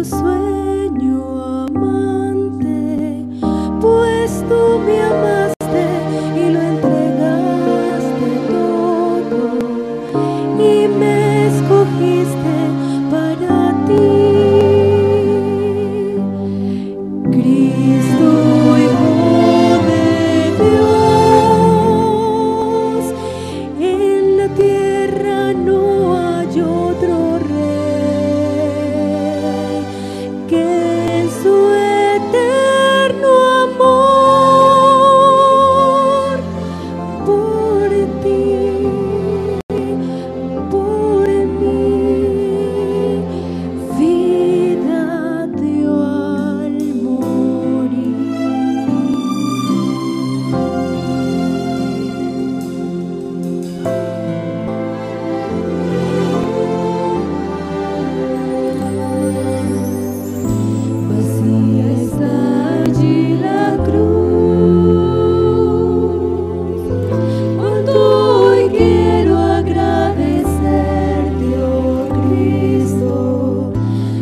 sueño amante, pues tú me amaste y lo entregaste todo y me escogiste para ti. Cristo, Hijo de Dios, en la tierra no hay otro rey que en su eterno amor por ti, por mí, vida dio al morir. Vacía está allí la cruz, cuando hoy quiero agradecerte, oh Cristo.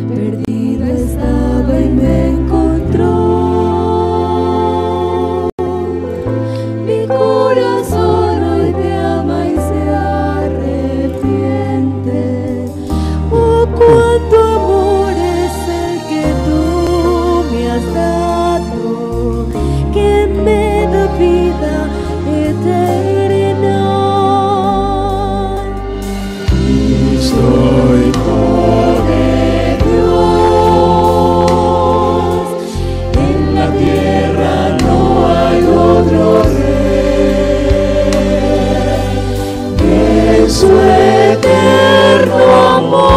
Perdida estaba y me encontró. Mi corazón hoy te ama y se arrepiente. Oh, cuánto amor es el que tú me has dado, que me da vida eterna. Cristo, Hijo de Dios, en la tierra no hay otro rey que en su eterno amor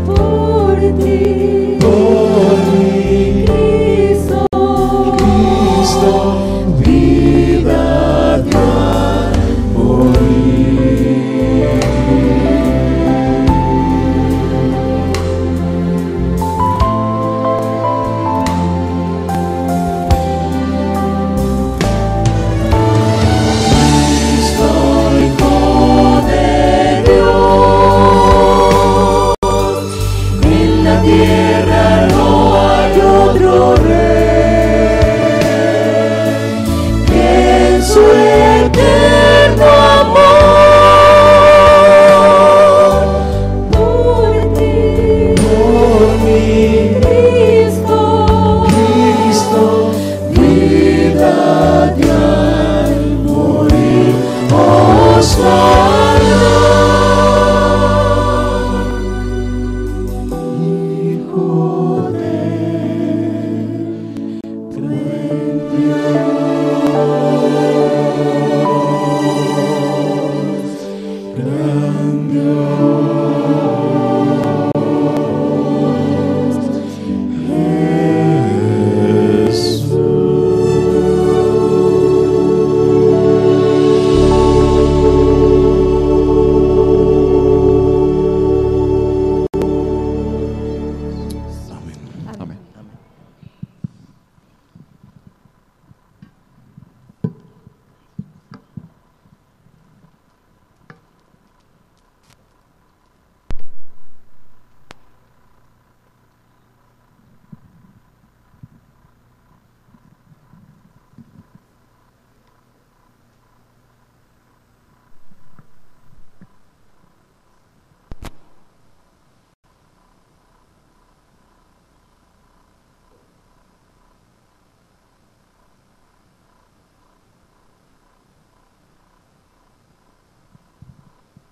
por ti, por mí, Cristo, vida dio al morir. Cristo, Hijo de Dios, en la tierra no hay otro rey que en su eterno amor por ti, por mí, Cristo, vida dio al morir. Osana, Hijo de buen Dios, gran Dios, Amén. Amén.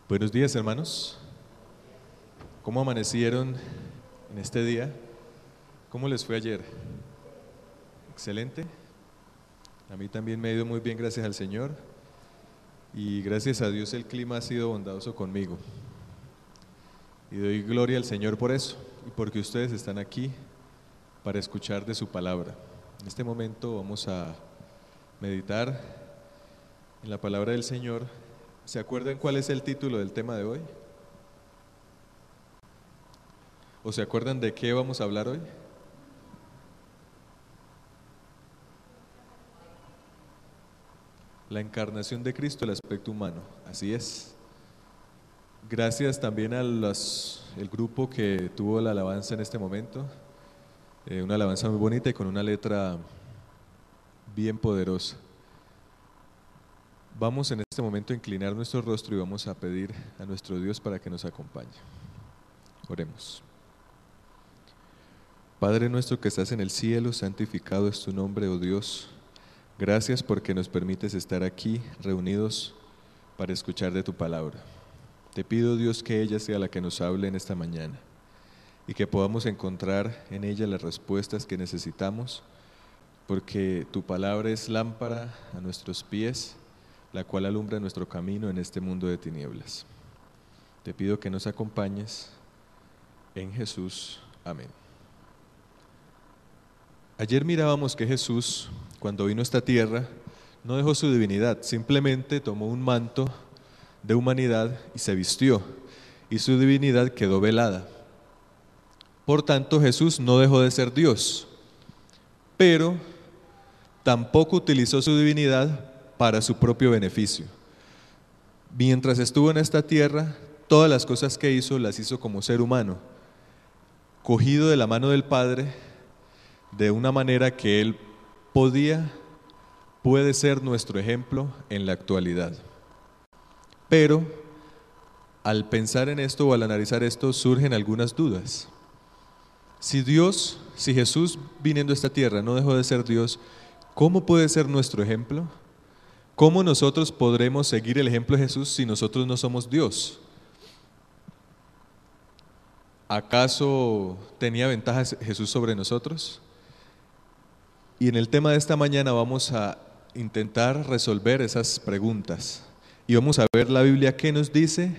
Buenos días, hermanos. ¿Cómo amanecieron en este día? ¿Cómo les fue ayer? Excelente. A mí también me ha ido muy bien, gracias al Señor. Y gracias a Dios el clima ha sido bondadoso conmigo. Y doy gloria al Señor por eso y porque ustedes están aquí para escuchar de su palabra. En este momento vamos a meditar en la palabra del Señor. ¿Se acuerdan cuál es el título del tema de hoy? ¿O se acuerdan de qué vamos a hablar hoy? La encarnación de Cristo, el aspecto humano. Así es. Gracias también el grupo que tuvo la alabanza en este momento. Una alabanza muy bonita y con una letra bien poderosa. Vamos en este momento a inclinar nuestro rostro y vamos a pedir a nuestro Dios para que nos acompañe. Oremos. Padre nuestro que estás en el cielo, santificado es tu nombre, oh Dios. Gracias porque nos permites estar aquí reunidos para escuchar de tu palabra. Te pido, Dios, que ella sea la que nos hable en esta mañana y que podamos encontrar en ella las respuestas que necesitamos, porque tu palabra es lámpara a nuestros pies, la cual alumbra nuestro camino en este mundo de tinieblas. Te pido que nos acompañes en Jesús. Amén. Ayer mirábamos que Jesús, cuando vino a esta tierra, no dejó su divinidad, simplemente tomó un manto de humanidad y se vistió, y su divinidad quedó velada. Por tanto, Jesús no dejó de ser Dios, pero tampoco utilizó su divinidad para su propio beneficio. Mientras estuvo en esta tierra, todas las cosas que hizo, las hizo como ser humano, cogido de la mano del Padre, de una manera que Él puede ser nuestro ejemplo en la actualidad. Pero al pensar en esto o al analizar esto surgen algunas dudas. Si Jesús viniendo a esta tierra no dejó de ser Dios, ¿cómo puede ser nuestro ejemplo? ¿Cómo nosotros podremos seguir el ejemplo de Jesús si nosotros no somos Dios? ¿Acaso tenía ventajas Jesús sobre nosotros? Y en el tema de esta mañana vamos a intentar resolver esas preguntas y vamos a ver la Biblia qué nos dice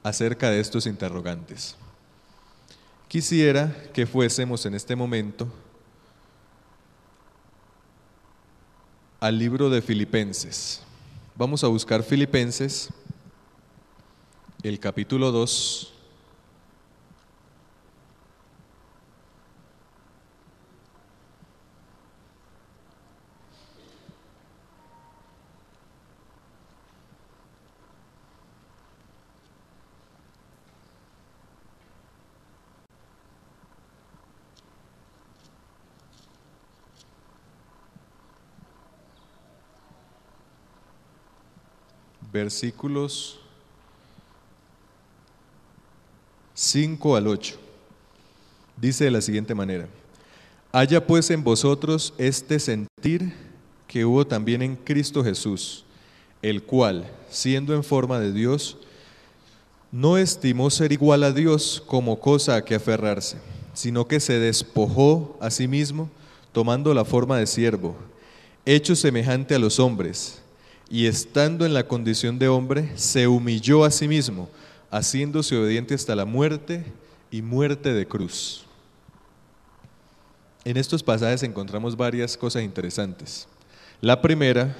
acerca de estos interrogantes. Quisiera que fuésemos en este momento al libro de Filipenses. Vamos a buscar Filipenses, el capítulo 2. Versículos 5 al 8. Dice de la siguiente manera: haya pues en vosotros este sentir que hubo también en Cristo Jesús, el cual, siendo en forma de Dios, no estimó ser igual a Dios como cosa a que aferrarse, sino que se despojó a sí mismo, tomando la forma de siervo, hecho semejante a los hombres, y estando en la condición de hombre, se humilló a sí mismo, haciéndose obediente hasta la muerte y muerte de cruz. En estos pasajes encontramos varias cosas interesantes. La primera,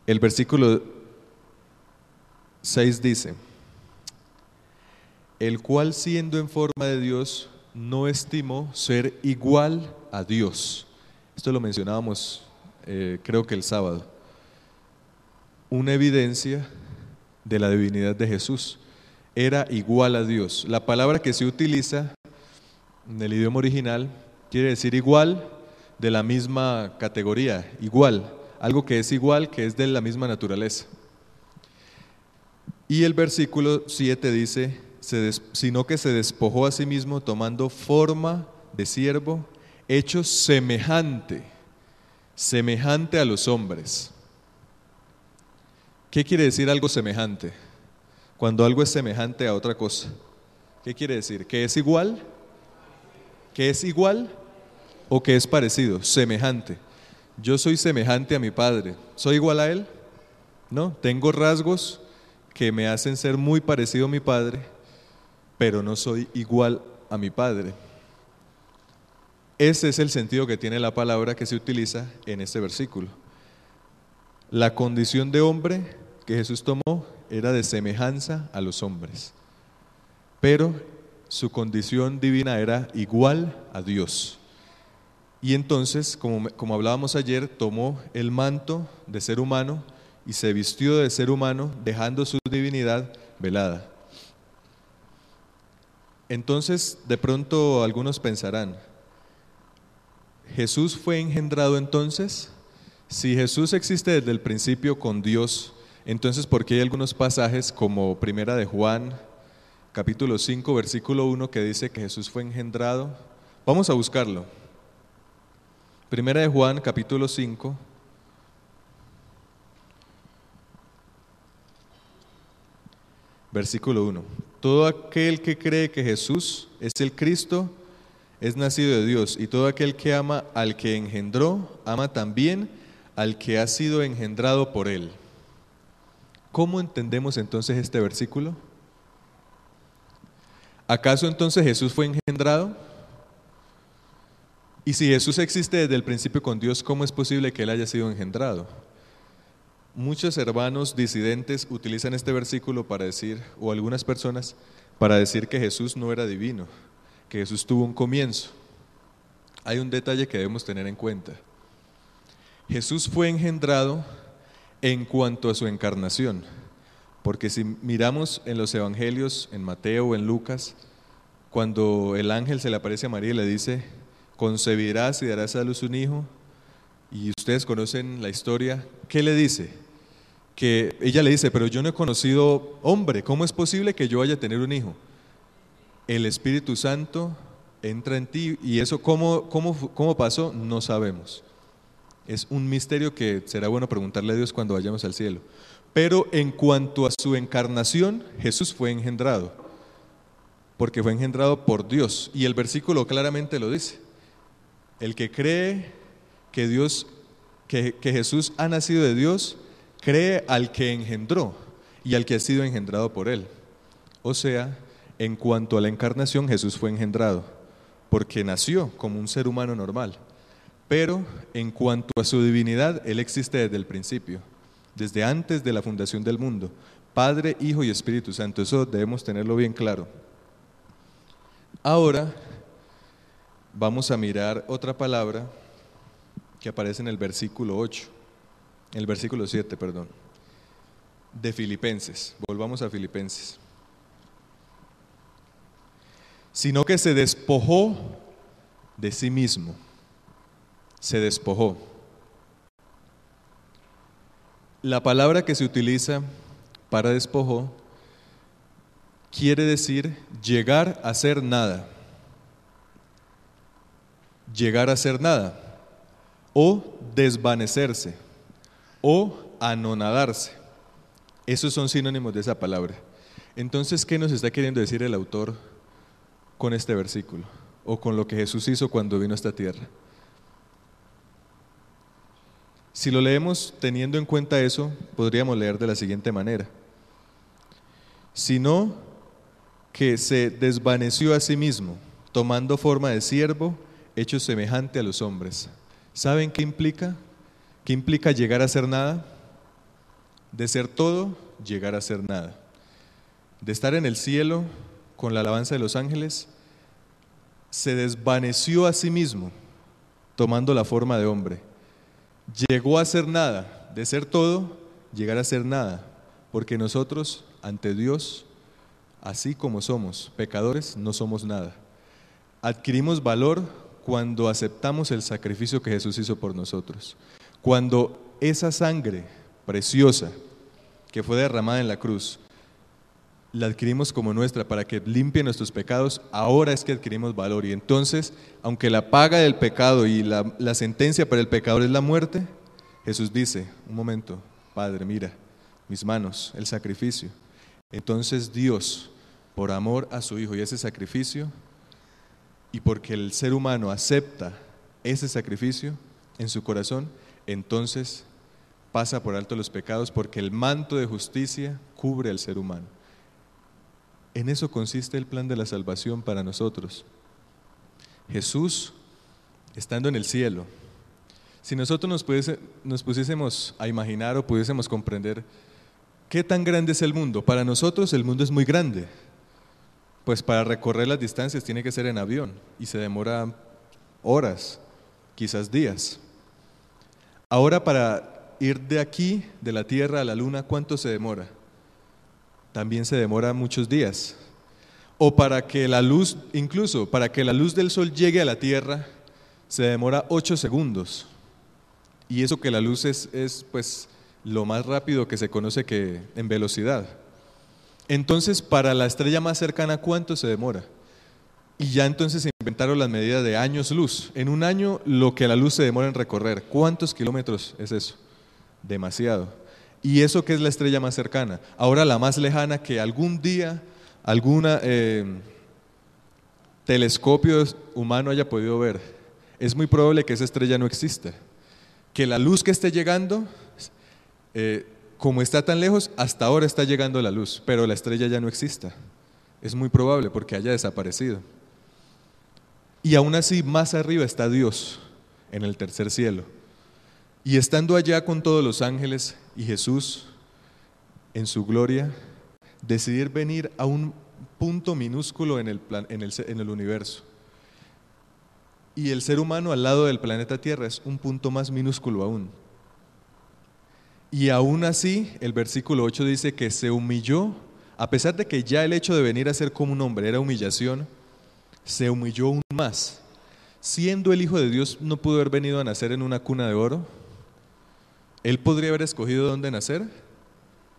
el versículo 6 dice: el cual siendo en forma de Dios, no estimó ser igual a Dios. Esto lo mencionábamos creo que el sábado. Una evidencia de la divinidad de Jesús. Era igual a Dios. La palabra que se utiliza en el idioma original quiere decir igual, de la misma categoría, igual, algo que es igual, que es de la misma naturaleza. Y el versículo 7 dice: sino que se despojó a sí mismo, tomando forma de siervo, hecho semejante a los hombres. ¿Qué quiere decir algo semejante? Cuando algo es semejante a otra cosa, ¿qué quiere decir? ¿Que es igual? ¿Que es igual o que es parecido? Semejante. Yo soy semejante a mi padre. ¿Soy igual a él? No, tengo rasgos que me hacen ser muy parecido a mi padre, pero no soy igual a mi padre. Ese es el sentido que tiene la palabra que se utiliza en este versículo. La condición de hombre que Jesús tomó era de semejanza a los hombres, pero su condición divina era igual a Dios. Y entonces, como hablábamos ayer, tomó el manto de ser humano y se vistió de ser humano, dejando su divinidad velada. Entonces, de pronto algunos pensarán, ¿Jesús fue engendrado entonces? Si Jesús existe desde el principio con Dios, entonces ¿por qué hay algunos pasajes como Primera de Juan, capítulo 5, versículo 1, que dice que Jesús fue engendrado? Vamos a buscarlo. Primera de Juan, capítulo 5, versículo 1. Todo aquel que cree que Jesús es el Cristo es nacido de Dios, y todo aquel que ama al que engendró, ama también al que ha sido engendrado por él. ¿Cómo entendemos entonces este versículo? ¿Acaso entonces Jesús fue engendrado? Y si Jesús existe desde el principio con Dios, ¿cómo es posible que él haya sido engendrado? Muchos hermanos disidentes utilizan este versículo para decir, o algunas personas, para decir que Jesús no era divino, que Jesús tuvo un comienzo. Hay un detalle que debemos tener en cuenta. Jesús fue engendrado en cuanto a su encarnación, porque si miramos en los evangelios, en Mateo o en Lucas, cuando el ángel se le aparece a María y le dice, concebirás y darás a luz un hijo, y ustedes conocen la historia, ¿qué le dice? Que ella le dice, pero yo no he conocido hombre, ¿cómo es posible que yo vaya a tener un hijo? El Espíritu Santo entra en ti, y eso ¿cómo pasó? No sabemos. Es un misterio que será bueno preguntarle a Dios cuando vayamos al cielo. Pero en cuanto a su encarnación, Jesús fue engendrado, porque fue engendrado por Dios, y el versículo claramente lo dice. El que cree que Jesús ha nacido de Dios, cree al que engendró y al que ha sido engendrado por él. O sea, en cuanto a la encarnación, Jesús fue engendrado, porque nació como un ser humano normal. Pero en cuanto a su divinidad, él existe desde el principio, desde antes de la fundación del mundo. Padre, Hijo y Espíritu Santo, eso debemos tenerlo bien claro. Ahora vamos a mirar otra palabra que aparece en el versículo 8, en el versículo 7, perdón, de Filipenses. Volvamos a Filipenses. Sino que se despojó de sí mismo. Se despojó. La palabra que se utiliza para despojó quiere decir llegar a ser nada. Llegar a ser nada, o desvanecerse, o anonadarse. Esos son sinónimos de esa palabra. Entonces, ¿qué nos está queriendo decir el autor con este versículo? O con lo que Jesús hizo cuando vino a esta tierra. Si lo leemos teniendo en cuenta eso, podríamos leer de la siguiente manera: sino que se desvaneció a sí mismo, tomando forma de siervo, hecho semejante a los hombres. ¿Saben qué implica? ¿Qué implica llegar a ser nada? De ser todo, llegar a ser nada. De estar en el cielo con la alabanza de los ángeles, se desvaneció a sí mismo, tomando la forma de hombre. Llegó a ser nada, de ser todo, llegar a ser nada, porque nosotros, ante Dios, así como somos pecadores, no somos nada. Adquirimos valor cuando aceptamos el sacrificio que Jesús hizo por nosotros. Cuando esa sangre preciosa que fue derramada en la cruz, la adquirimos como nuestra para que limpie nuestros pecados, ahora es que adquirimos valor. Y entonces, aunque la paga del pecado y la sentencia para el pecador es la muerte, Jesús dice, un momento, Padre, mira, mis manos, el sacrificio. Entonces Dios, por amor a su Hijo y ese sacrificio, y porque el ser humano acepta ese sacrificio en su corazón, entonces pasa por alto los pecados, porque el manto de justicia cubre al ser humano. En eso consiste el plan de la salvación para nosotros. Jesús, estando en el cielo, si nosotros nos pusiésemos a imaginar o pudiésemos comprender qué tan grande es el mundo, para nosotros el mundo es muy grande, pues para recorrer las distancias tiene que ser en avión y se demora horas, quizás días. Ahora para ir de aquí, de la Tierra a la Luna, ¿cuánto se demora? también se demora muchos días. O para que la luz, incluso para que la luz del sol llegue a la tierra, se demora 8 segundos. Y eso que la luz es pues lo más rápido que se conoce que en velocidad. Entonces, para la estrella más cercana, ¿cuánto se demora? Y ya entonces se inventaron las medidas de años luz. En un año, lo que la luz se demora en recorrer. ¿Cuántos kilómetros es eso? Demasiado. ¿Y eso qué es la estrella más cercana? Ahora la más lejana que algún día, alguna telescopio humano haya podido ver. Es muy probable que esa estrella no exista. Que la luz que esté llegando, como está tan lejos, hasta ahora está llegando la luz, pero la estrella ya no exista. Es muy probable porque haya desaparecido. Y aún así, más arriba está Dios, en el tercer cielo. Y estando allá con todos los ángeles y Jesús en su gloria, decidir venir a un punto minúsculo en el universo. Y el ser humano al lado del planeta Tierra es un punto más minúsculo aún. Y aún así, el versículo 8 dice que se humilló, a pesar de que ya el hecho de venir a ser como un hombre era humillación, se humilló aún más. Siendo el Hijo de Dios, ¿no pudo haber venido a nacer en una cuna de oro? ¿Él podría haber escogido dónde nacer?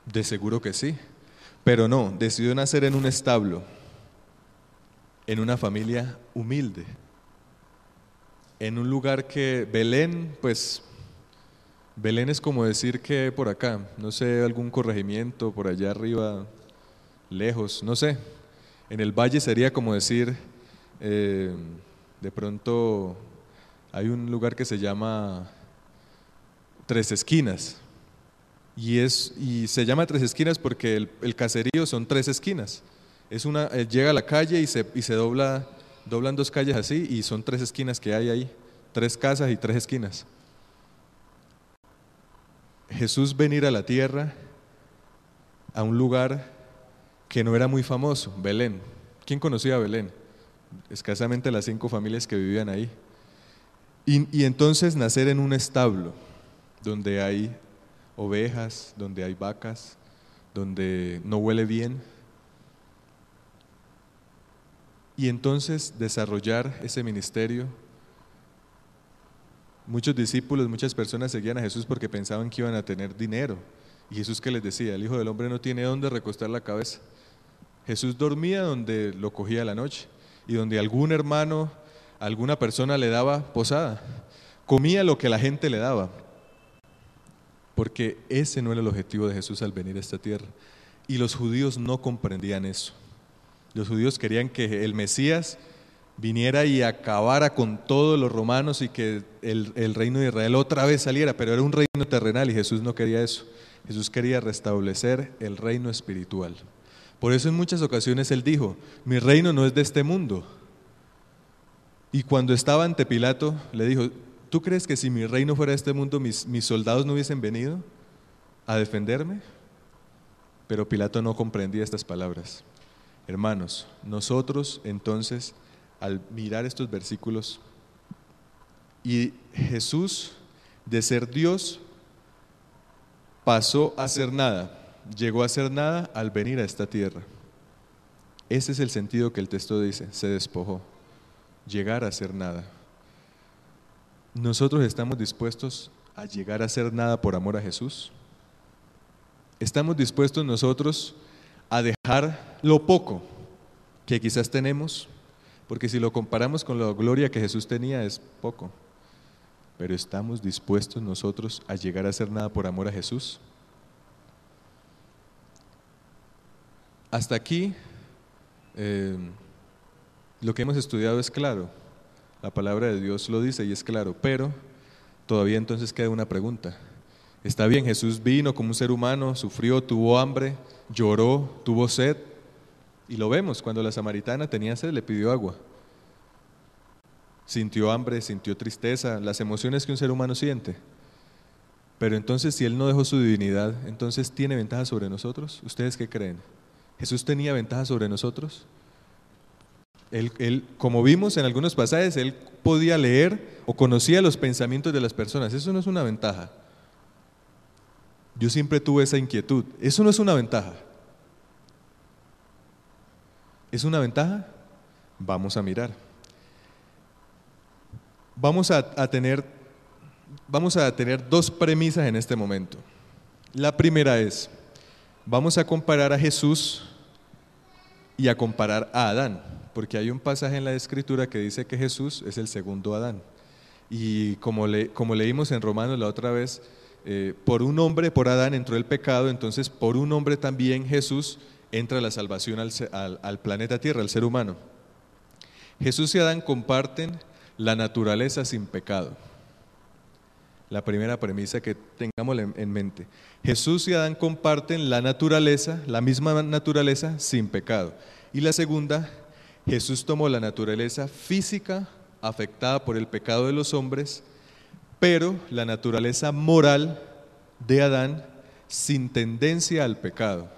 De seguro que sí, pero no, decidió nacer en un establo, en una familia humilde, en un lugar que Belén, pues Belén es como decir que por acá, no sé, algún corregimiento por allá arriba, lejos, no sé. En el valle sería como decir, de pronto hay un lugar que se llama Tres Esquinas, y se llama Tres Esquinas porque el caserío son 3 esquinas. Llega a la calle y se doblan 2 calles así, y son 3 esquinas que hay ahí, 3 casas y 3 esquinas. Jesús venir a la tierra, a un lugar que no era muy famoso, Belén. ¿Quién conocía a Belén? Escasamente las 5 familias que vivían ahí. Y entonces nacer en un establo, donde hay ovejas, donde hay vacas, donde no huele bien. Y entonces desarrollar ese ministerio. Muchos discípulos, muchas personas seguían a Jesús porque pensaban que iban a tener dinero. Y Jesús, ¿qué les decía? El Hijo del Hombre no tiene dónde recostar la cabeza. Jesús dormía donde lo cogía la noche y donde algún hermano, alguna persona le daba posada. Comía lo que la gente le daba, porque ese no era el objetivo de Jesús al venir a esta tierra. Y los judíos no comprendían eso. Los judíos querían que el Mesías viniera y acabara con todos los romanos y que el reino de Israel otra vez saliera, pero era un reino terrenal y Jesús no quería eso. Jesús quería restablecer el reino espiritual. Por eso en muchas ocasiones Él dijo, mi reino no es de este mundo. Y cuando estaba ante Pilato, le dijo, ¿tú crees que si mi reino fuera de este mundo, mis soldados no hubiesen venido a defenderme? Pero Pilato no comprendía estas palabras. Hermanos, nosotros entonces, al mirar estos versículos, y Jesús, de ser Dios, pasó a ser nada, llegó a ser nada al venir a esta tierra. Ese es el sentido que el texto dice, se despojó, llegar a ser nada. ¿Nosotros estamos dispuestos a llegar a ser nada por amor a Jesús? ¿Estamos dispuestos nosotros a dejar lo poco que quizás tenemos? Porque si lo comparamos con la gloria que Jesús tenía es poco. Pero ¿estamos dispuestos nosotros a llegar a ser nada por amor a Jesús? Hasta aquí lo que hemos estudiado es claro. La palabra de Dios lo dice y es claro, pero todavía entonces queda una pregunta. Está bien, Jesús vino como un ser humano, sufrió, tuvo hambre, lloró, tuvo sed, y lo vemos, cuando la samaritana tenía sed le pidió agua. Sintió hambre, sintió tristeza, las emociones que un ser humano siente. Pero entonces, si Él no dejó su divinidad, entonces ¿tiene ventaja sobre nosotros? ¿Ustedes qué creen? ¿Jesús tenía ventaja sobre nosotros? Él, como vimos en algunos pasajes, Él podía leer o conocía los pensamientos de las personas. Eso no es una ventaja. Yo siempre tuve esa inquietud. Eso no es una ventaja. ¿Es una ventaja? Vamos a mirar. Vamos a tener dos premisas en este momento. La primera es, vamos a comparar a Jesús y a comparar a Adán, porque hay un pasaje en la Escritura que dice que Jesús es el segundo Adán. Y como leímos en Romanos la otra vez, por un hombre, por Adán, entró el pecado, entonces por un hombre también Jesús entra la salvación al planeta Tierra, al ser humano. Jesús y Adán comparten la naturaleza sin pecado. La primera premisa que tengamos en mente. Jesús y Adán comparten la naturaleza, la misma naturaleza sin pecado. Y la segunda, Jesús tomó la naturaleza física afectada por el pecado de los hombres, pero la naturaleza moral de Adán sin tendencia al pecado.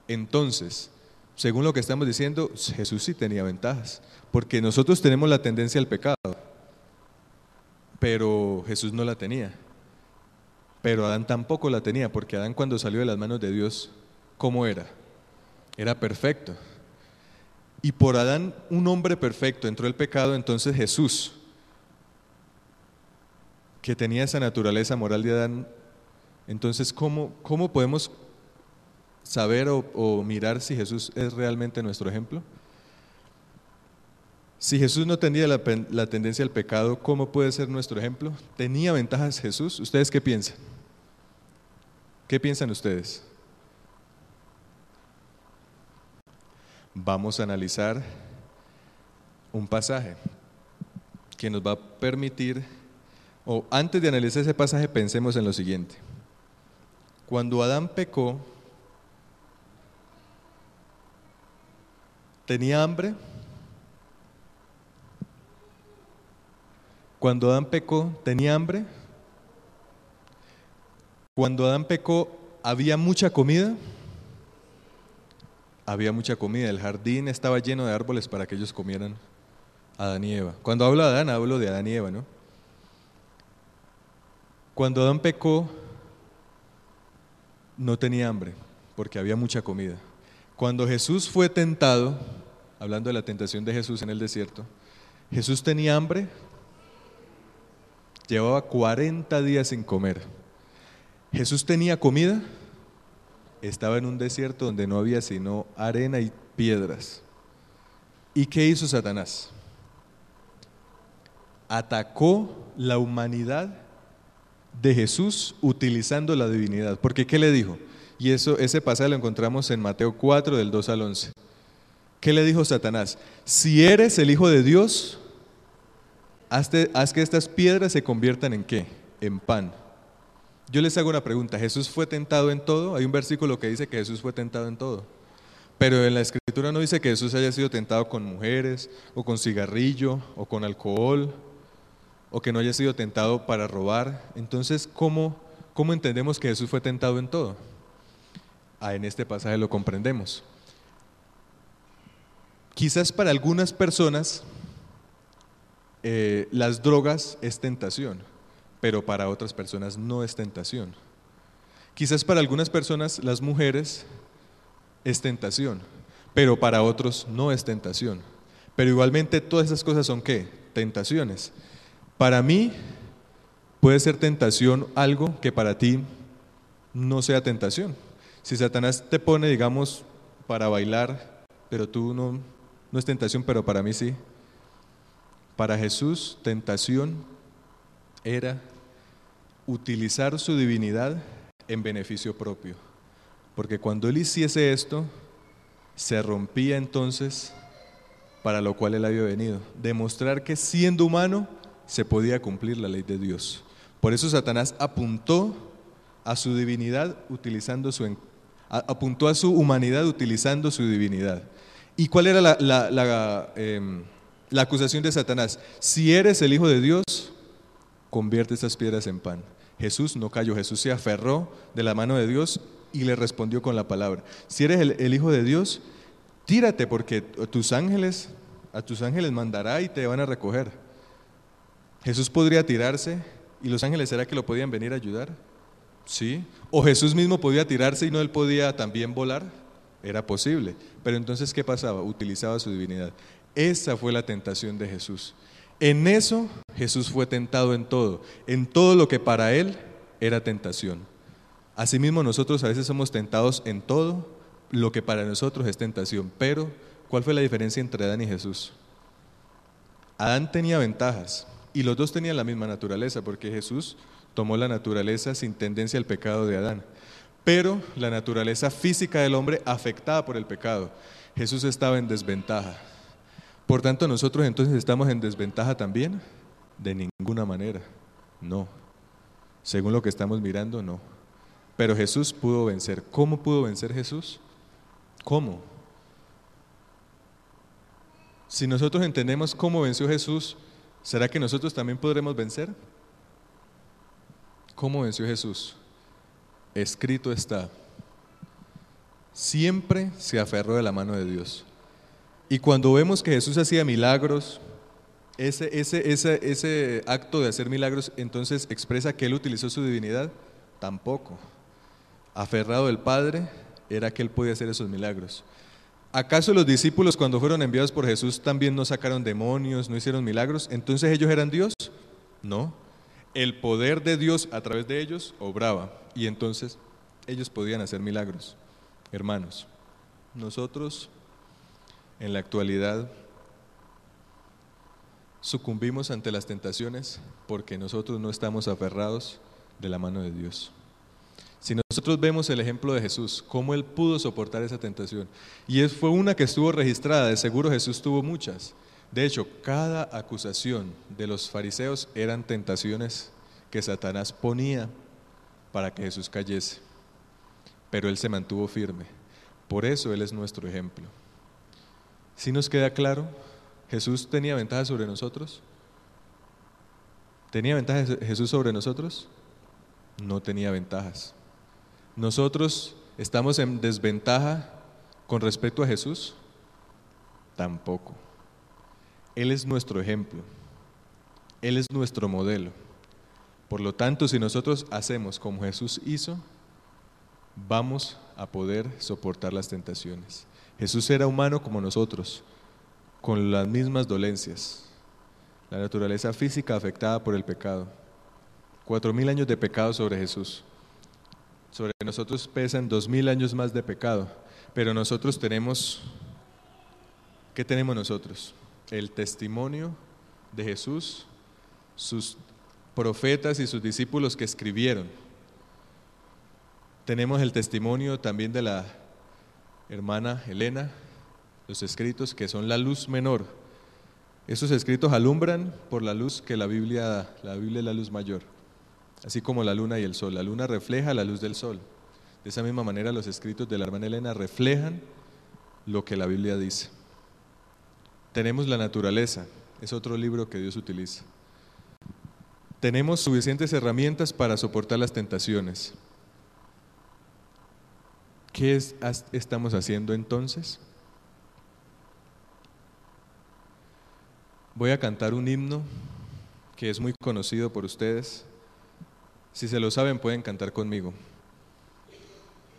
Entonces, según lo que estamos diciendo, Jesús sí tenía ventajas, porque nosotros tenemos la tendencia al pecado, pero Jesús no la tenía. Pero Adán tampoco la tenía, porque Adán cuando salió de las manos de Dios, ¿cómo era? Era perfecto. Y por Adán, un hombre perfecto, entró el pecado, entonces Jesús, que tenía esa naturaleza moral de Adán, entonces ¿cómo podemos saber o mirar si Jesús es realmente nuestro ejemplo? Si Jesús no tenía la tendencia al pecado, ¿cómo puede ser nuestro ejemplo? ¿Tenía ventajas Jesús? ¿Ustedes qué piensan? ¿Qué piensan ustedes? Vamos a analizar un pasaje que nos va a permitir, o antes de analizar ese pasaje, pensemos en lo siguiente. Cuando Adán pecó, ¿tenía hambre? Cuando Adán pecó, ¿tenía hambre? Cuando Adán pecó, ¿había mucha comida? Había mucha comida, el jardín estaba lleno de árboles para que ellos comieran, Adán y Eva. Cuando hablo de Adán, hablo de Adán y Eva, ¿no? Cuando Adán pecó, no tenía hambre, porque había mucha comida. Cuando Jesús fue tentado, hablando de la tentación de Jesús en el desierto, ¿Jesús tenía hambre? Llevaba 40 días sin comer. ¿Jesús tenía comida? Estaba en un desierto donde no había sino arena y piedras. ¿Y qué hizo Satanás? Atacó la humanidad de Jesús utilizando la divinidad. Porque ¿qué le dijo? Y ese pasaje lo encontramos en Mateo 4, del 2 al 11. ¿Qué le dijo Satanás? Si eres el Hijo de Dios, haz que estas piedras se conviertan ¿en qué? En pan. Yo les hago una pregunta, ¿Jesús fue tentado en todo? Hay un versículo que dice que Jesús fue tentado en todo, pero en la Escritura no dice que Jesús haya sido tentado con mujeres, o con cigarrillo, o con alcohol, o que no haya sido tentado para robar. Entonces, ¿cómo entendemos que Jesús fue tentado en todo? En este pasaje lo comprendemos. Quizás para algunas personas las drogas es tentación, pero para otras personas no es tentación. Quizás para algunas personas las mujeres es tentación, pero para otros no es tentación. Pero igualmente todas esas cosas son ¿qué? Tentaciones. Para mí puede ser tentación algo que para ti no sea tentación. Si Satanás te pone, digamos, para bailar, pero tú no es tentación, pero para mí sí. Para Jesús, tentación era utilizar su divinidad en beneficio propio, porque cuando él hiciese esto, se rompía entonces para lo cual él había venido, demostrar que siendo humano se podía cumplir la ley de Dios. Por eso Satanás apuntó a su divinidad apuntó a su humanidad utilizando su divinidad. ¿Y cuál era la acusación de Satanás? Si eres el Hijo de Dios, convierte estas piedras en pan. Jesús no cayó, Jesús se aferró de la mano de Dios y le respondió con la palabra. Si eres el Hijo de Dios, tírate, porque a tus ángeles mandará y te van a recoger. Jesús podría tirarse y los ángeles, ¿será que lo podían venir a ayudar? Sí. O Jesús mismo podía tirarse y no él podía también volar. Era posible. Pero entonces, ¿qué pasaba? Utilizaba su divinidad. Esa fue la tentación de Jesús. En eso Jesús fue tentado en todo lo que para Él era tentación. Asimismo nosotros a veces somos tentados en todo lo que para nosotros es tentación. Pero, ¿cuál fue la diferencia entre Adán y Jesús? Adán tenía ventajas y los dos tenían la misma naturaleza, porque Jesús tomó la naturaleza sin tendencia al pecado de Adán. Pero la naturaleza física del hombre afectada por el pecado. Jesús estaba en desventaja. Por tanto, nosotros entonces estamos en desventaja también. De ninguna manera, no. Según lo que estamos mirando, no. Pero Jesús pudo vencer. ¿Cómo pudo vencer Jesús? ¿Cómo? Si nosotros entendemos cómo venció Jesús, ¿será que nosotros también podremos vencer? ¿Cómo venció Jesús? Escrito está. Siempre se aferró de la mano de Dios. Y cuando vemos que Jesús hacía milagros, ese acto de hacer milagros, entonces expresa que Él utilizó su divinidad. Tampoco. Aferrado del Padre, era que Él podía hacer esos milagros. ¿Acaso los discípulos cuando fueron enviados por Jesús también no sacaron demonios, no hicieron milagros? ¿Entonces ellos eran Dios? No. El poder de Dios a través de ellos obraba y entonces ellos podían hacer milagros. Hermanos, nosotros en la actualidad sucumbimos ante las tentaciones porque nosotros no estamos aferrados de la mano de Dios. Si nosotros vemos el ejemplo de Jesús, cómo Él pudo soportar esa tentación, y fue una que estuvo registrada, de seguro Jesús tuvo muchas. De hecho, cada acusación de los fariseos eran tentaciones que Satanás ponía para que Jesús cayese, pero Él se mantuvo firme. Por eso Él es nuestro ejemplo. ¿Sí nos queda claro? ¿Jesús tenía ventaja sobre nosotros? ¿Tenía ventaja Jesús sobre nosotros? No tenía ventajas. ¿Nosotros estamos en desventaja con respecto a Jesús? Tampoco. Él es nuestro ejemplo. Él es nuestro modelo. Por lo tanto, si nosotros hacemos como Jesús hizo, vamos a poder soportar las tentaciones. Jesús era humano como nosotros, con las mismas dolencias. La naturaleza física afectada por el pecado. 4.000 años de pecado sobre Jesús. Sobre nosotros pesan 2.000 años más de pecado. Pero nosotros tenemos, ¿qué tenemos nosotros? El testimonio de Jesús, sus profetas y sus discípulos que escribieron. Tenemos el testimonio también de la hermana Elena, los escritos que son la luz menor. Esos escritos alumbran por la luz que la Biblia da. La Biblia es la luz mayor, así como la luna y el sol. La luna refleja la luz del sol. De esa misma manera los escritos de la hermana Elena reflejan lo que la Biblia dice. Tenemos la naturaleza, es otro libro que Dios utiliza. Tenemos suficientes herramientas para soportar las tentaciones. ¿Qué estamos haciendo entonces? Voy a cantar un himno que es muy conocido por ustedes. Si se lo saben, pueden cantar conmigo.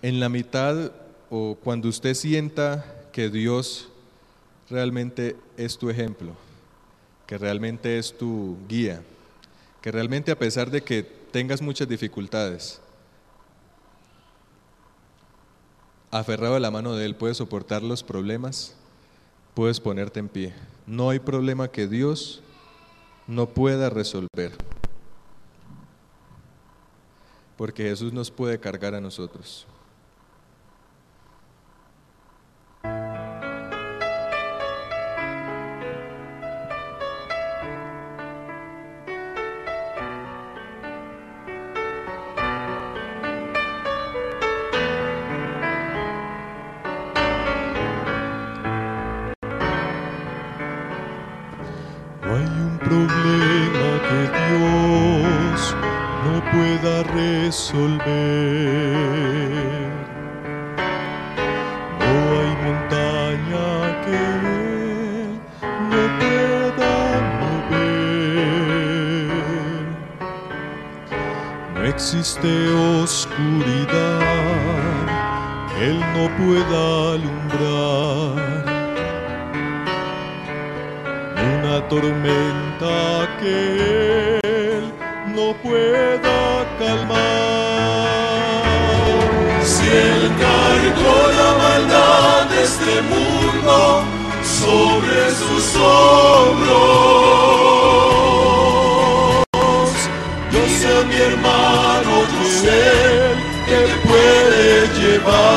En la mitad, o cuando usted sienta que Dios realmente es tu ejemplo, que realmente es tu guía, que realmente a pesar de que tengas muchas dificultades, aferrado a la mano de Él, puedes soportar los problemas, puedes ponerte en pie. No hay problema que Dios no pueda resolver, porque Jesús nos puede cargar a nosotros. No hay un problema que Dios no pueda resolver. No hay montaña que Él no pueda mover. No existe oscuridad Él no pueda alumbrar, una tormenta que Él no pueda calmar. Si Él cargó la maldad de este mundo sobre sus hombros, yo sé, mi hermano, yo sé que puede llevar.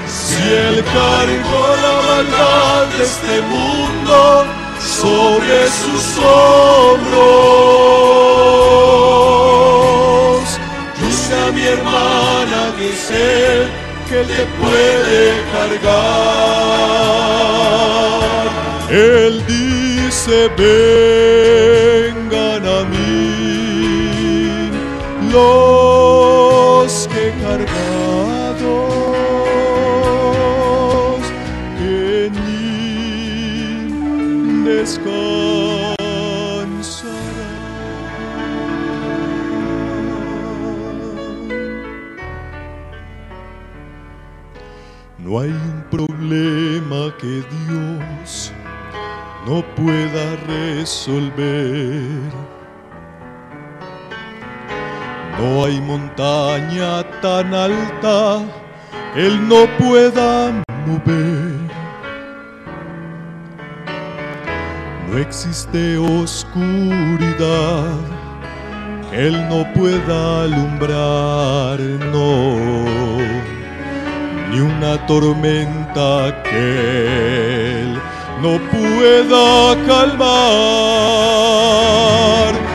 Si Él cargó la maldad de este mundo sobre sus hombros, yo sé, mi hermana, que sé que Él te puede cargar. Él dice: vengan a mí los que cargados, venid, descansarán. No hay un problema que Dios no pueda resolver. No hay montaña tan alta Él no pueda mover. No existe oscuridad que Él no pueda alumbrar, no, ni una tormenta que Él no pueda calmar.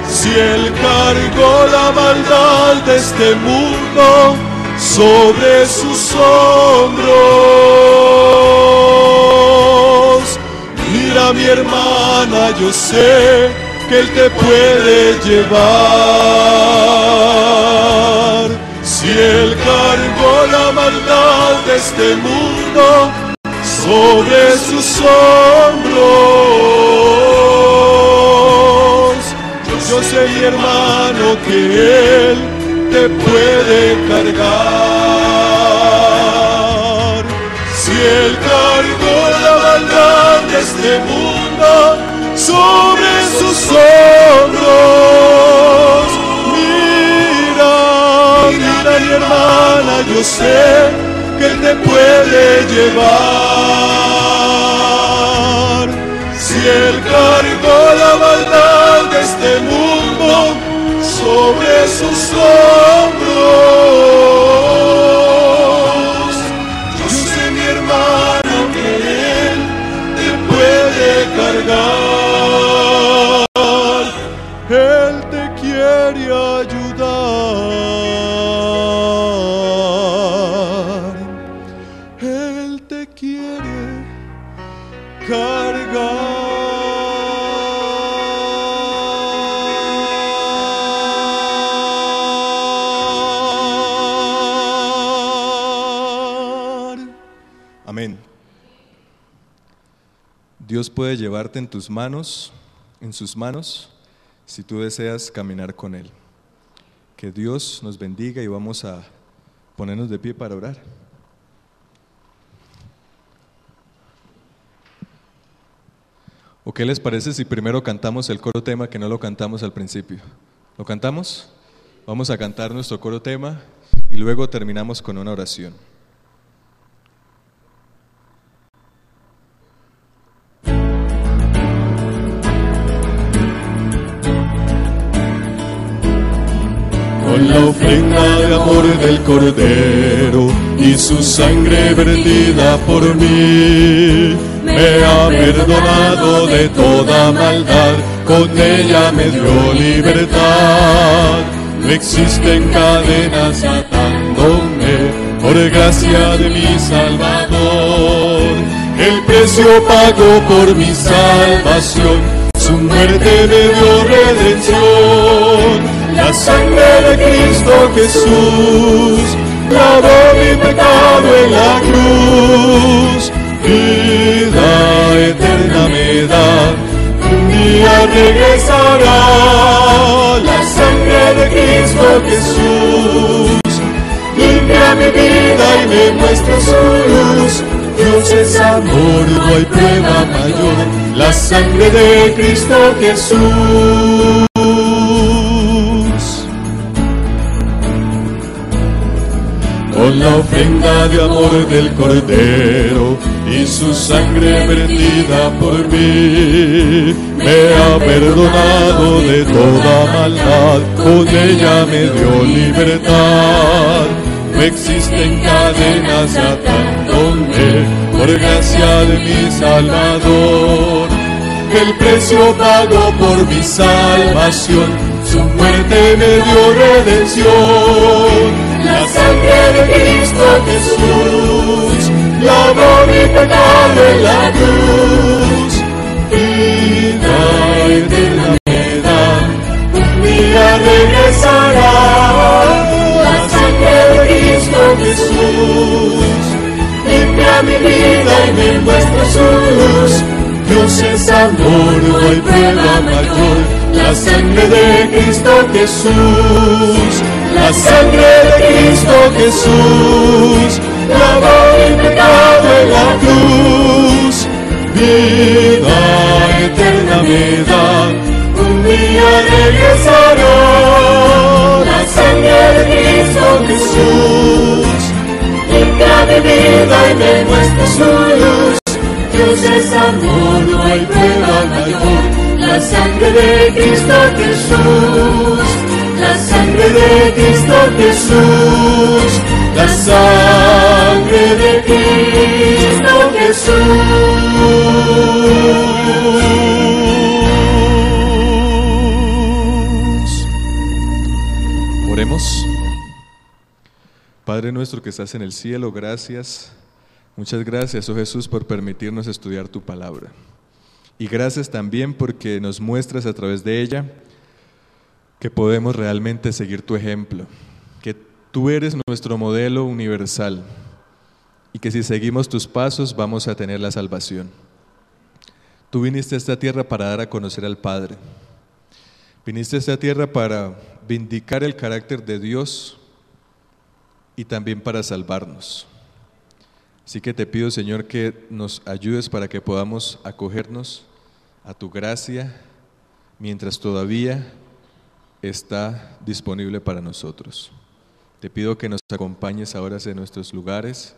Si Él cargó la maldad de este mundo sobre sus hombros, mira, mi hermana, yo sé que Él te puede llevar. Si Él cargó la maldad de este mundo sobre sus hombros, yo sé, mi hermano, que Él te puede cargar. Si Él cargó la maldad de este mundo sobre sus hombros, mira, mira, mi hermana, yo sé que Él te puede llevar. Si Él cargó la maldad de este mundo sobre sus hombros, yo sé, mi hermano, que Él te puede cargar. Él te quiere ayudar, Él te quiere cargar. Amén. Dios puede llevarte en tus manos, en sus manos, si tú deseas caminar con Él. Que Dios nos bendiga y vamos a ponernos de pie para orar. ¿O qué les parece si primero cantamos el coro tema que no lo cantamos al principio? ¿Lo cantamos? Vamos a cantar nuestro coro tema y luego terminamos con una oración. Con la ofrenda de amor del Cordero y su sangre vertida por mí, me ha perdonado de toda maldad, con ella me dio libertad. No existen cadenas atándome, por gracia de mi Salvador. El precio pagó por mi salvación, su muerte me dio redención. La sangre de Cristo Jesús lavó mi pecado en la cruz. Vida eterna me da, un día regresará. La sangre de Cristo Jesús limpia mi vida y me muestra su luz. Dios es amor, no hay prueba mayor, la sangre de Cristo Jesús. Con la ofrenda de amor del Cordero y su sangre vertida por mí, me ha perdonado de toda maldad, con ella me dio libertad. No existen cadenas atándome, por gracia de mi Salvador. El precio pagó por mi salvación, su muerte me dio redención. La sangre de Cristo Jesús lavó mi pecado en la cruz. Vida eterna me da, un día regresará. La sangre de Cristo Jesús limpia mi vida y me muestra su luz. Dios es amor, no hay prueba mayor, la sangre de Cristo Jesús. La sangre de Cristo Jesús lavó mi pecado en la cruz. Vida eterna me da, un día regresará. La sangre de Cristo Jesús limpia mi vida y me muestra su luz. Dios es amor, no hay prueba mayor, la sangre de Cristo Jesús. La sangre de Cristo Jesús, la sangre de Cristo Jesús. Oremos. Padre nuestro que estás en el cielo, gracias. Muchas gracias, oh Jesús, por permitirnos estudiar tu palabra. Y gracias también porque nos muestras a través de ella que podemos realmente seguir tu ejemplo, que tú eres nuestro modelo universal y que si seguimos tus pasos vamos a tener la salvación. Tú viniste a esta tierra para dar a conocer al Padre. Viniste a esta tierra para vindicar el carácter de Dios y también para salvarnos. Así que te pido, Señor, que nos ayudes para que podamos acogernos a tu gracia mientras todavía está disponible para nosotros. Te pido que nos acompañes ahora en nuestros lugares,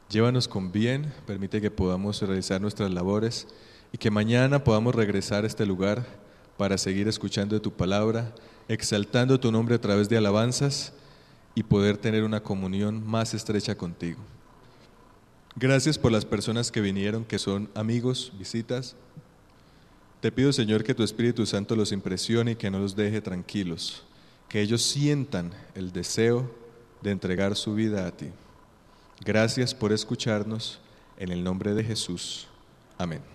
llévanos con bien, permite que podamos realizar nuestras labores y que mañana podamos regresar a este lugar para seguir escuchando de tu palabra, exaltando tu nombre a través de alabanzas y poder tener una comunión más estrecha contigo. Gracias por las personas que vinieron, que son amigos, visitas. Te pido, Señor, que tu Espíritu Santo los impresione y que no los deje tranquilos, que ellos sientan el deseo de entregar su vida a ti. Gracias por escucharnos, en el nombre de Jesús. Amén.